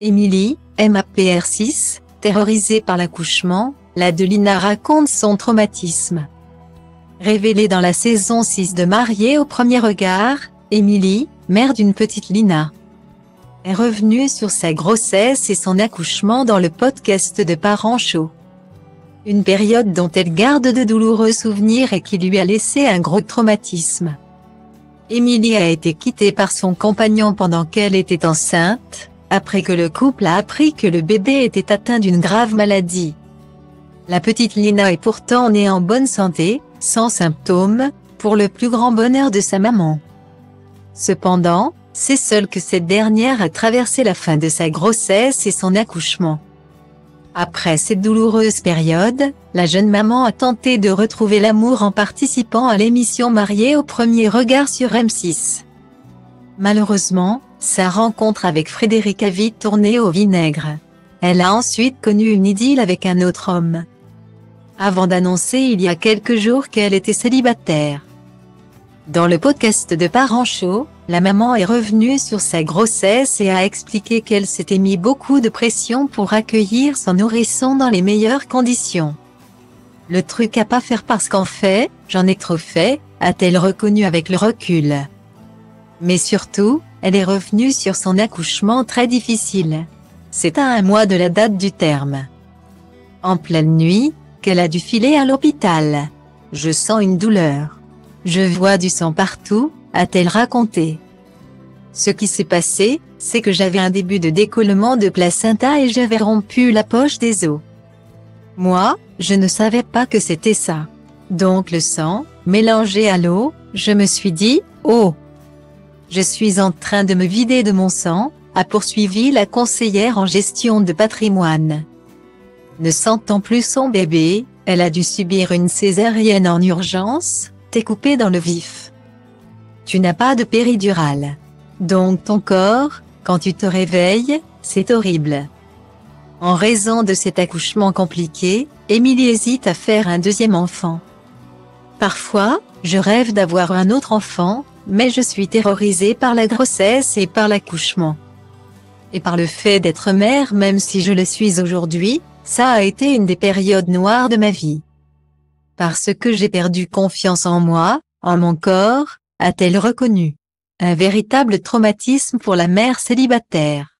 Emily, MAPR6, terrorisée par l'accouchement, l'Adelina raconte son traumatisme. Révélée dans la saison 6 de Mariée au premier regard, Emily, mère d'une petite Lina, est revenue sur sa grossesse et son accouchement dans le podcast de Parents Show. Une période dont elle garde de douloureux souvenirs et qui lui a laissé un gros traumatisme. Emily a été quittée par son compagnon pendant qu'elle était enceinte, après que le couple a appris que le bébé était atteint d'une grave maladie. La petite Lina est pourtant née en bonne santé, sans symptômes, pour le plus grand bonheur de sa maman. Cependant, c'est seule que cette dernière a traversé la fin de sa grossesse et son accouchement. Après cette douloureuse période, la jeune maman a tenté de retrouver l'amour en participant à l'émission Mariée au premier regard sur M6. Malheureusement, sa rencontre avec Frédéric a vite tourné au vinaigre. Elle a ensuite connu une idylle avec un autre homme, avant d'annoncer il y a quelques jours qu'elle était célibataire. Dans le podcast de Parents Show, la maman est revenue sur sa grossesse et a expliqué qu'elle s'était mis beaucoup de pression pour accueillir son nourrisson dans les meilleures conditions. Le truc à pas faire parce qu'en fait, j'en ai trop fait, a-t-elle reconnu avec le recul. Mais surtout, elle est revenue sur son accouchement très difficile. C'est à 1 mois de la date du terme, en pleine nuit, qu'elle a dû filer à l'hôpital. Je sens une douleur. Je vois du sang partout, a-t-elle raconté. Ce qui s'est passé, c'est que j'avais un début de décollement de placenta et j'avais rompu la poche des os. Moi, je ne savais pas que c'était ça. Donc le sang, mélangé à l'eau, je me suis dit, oh! Je suis en train de me vider de mon sang, a poursuivi la conseillère en gestion de patrimoine. Ne sentant plus son bébé, elle a dû subir une césarienne en urgence, t'es coupée dans le vif. Tu n'as pas de péridurale. Donc ton corps, quand tu te réveilles, c'est horrible. En raison de cet accouchement compliqué, Emily hésite à faire un deuxième enfant. Parfois, je rêve d'avoir un autre enfant, mais je suis terrorisée par la grossesse et par l'accouchement. Et par le fait d'être mère même si je le suis aujourd'hui, ça a été une des périodes noires de ma vie. Parce que j'ai perdu confiance en moi, en mon corps, a-t-elle reconnu. Un véritable traumatisme pour la mère célibataire.